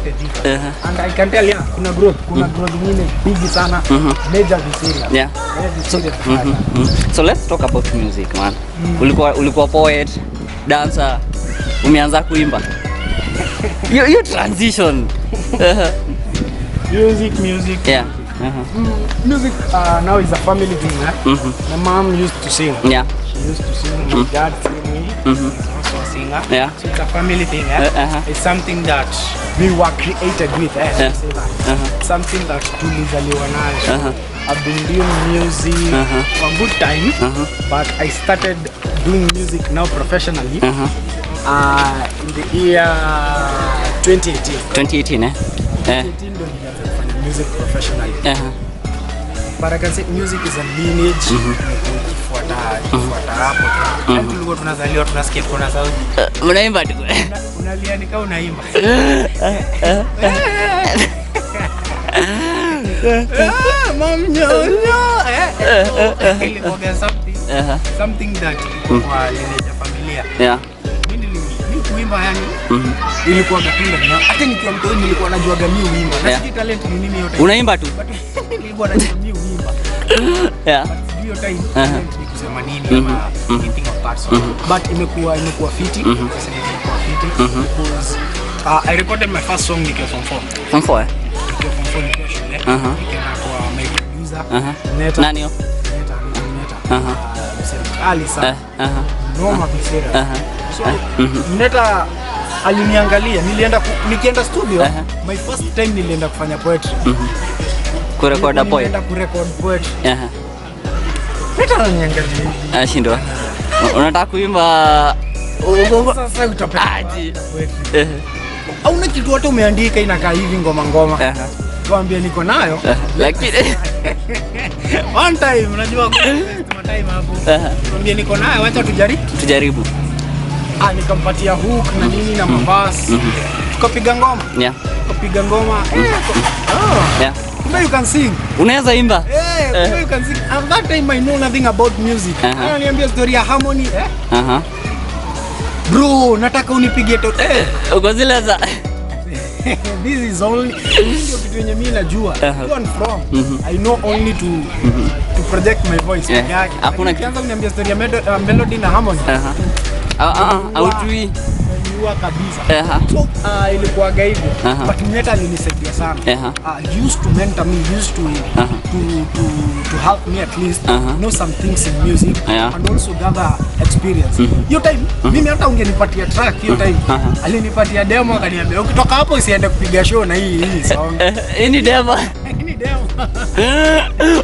expected it. And I can tell you, kuna growth nyingine big sana. Major serious. Yeah. So let's talk about music, man. Ulikuwa poet, dancer, umeanza kuimba. You transition. Music. Yeah. Music now is a family thing. My mom used to sing. Yeah. She used to sing. My dad sang me. He's also a singer. Yeah. So it's a family thing. It's something that we were created with. Say that. Something that tulizaliwa nayo. I've been doing music for a good time, but I started doing music now professionally in the year 2018. 2018, eh? 2018 ndo nilianza kufanya music professionally. But I can say music is a lineage. Kufuata hapo. Tulikuwa tunazaliwa tunasikia kuna sauti. Unaimba tu. Unalia ni kama unaimba. Mom nyonyo. Ilikuwa something that kwa lineage ya familia. Yeah. Mimi kuimba yani ilikuwa gatunda. Hata nikiwa mtoto nilikuwa najua gani uimba. Na siki talent ni nini yote. Unaimba tu. Nilikuwa najua mimi uimba. Yeah. Hiyo time ni kusema nini ama anything of that sort. But imekuwa fiti. Sasa imekuwa fiti because I recorded my first song nikiwa form 4. Form 4 eh? Nikiwa form 4 nikiwa shule. Nikaenda kwa my producer. Neta. Nani yo? Neta. Ali sana. Noma bisera. So Neta aliniangalia, nikienda studio. My first time nilienda kufanya poetry. Kurekoda poetry. Nilienda kurecord poetry. Neta ananiangalia. Ashindwa. Unataka kuimba sasa utapataje? Hauna kitu hata umeandika inakaa hivi ngoma. Tuambie niko nayo. Lakini one time unajua kuna time hapo. Tuambie niko nayo, acha tujaribu. Nikampatia hook na nini na mabasi. Tukapiga ngoma. Yeah. Tukapiga ngoma. Yeah. Kumbe you can sing. Unaweza imba? Kumbe you can sing. At that time I know nothing about music. Ananiambia story ya harmony. Bro, nataka unipige to. Uko zile za This is only ndio kitu yenye mimi najua. One from I know only to project my voice. Hakuna kianza kuniambia story ya melody na harmony. Aujui Niwa kabisa. So ilikuwa hivyo. But Neta alinisaidia sana. He used to mentor me, used to help me at least know some things in music and also gather experience. Hiyo time mimi hata ungenipatia track hiyo time alinipatia demo akaniambia ukitoka hapo usiende kupiga show na hii song. Ni demo.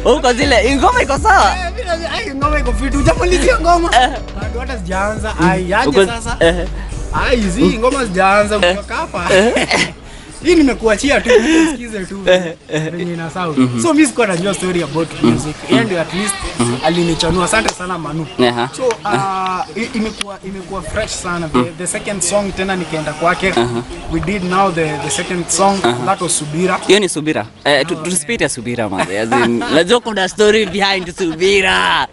Uko zile ngoma iko sawa? Ngoma iko fit. Hujamalizia ngoma? Bado hata sijaanza. Aje sasa? Hizi ngoma sijaanza kutoka hapa. Hii nimekuachia tu usikize tu venye ina sound. So mimi sikuwa najua story about music. And at least alinichanua. Asante sana Manu. So imekuwa fresh sana. The second song tena nikaenda kwake. We did now the second song that was Subira. Hiyo ni Subira. Tuspite Subira man. As in, let's go kuna story behind Subira.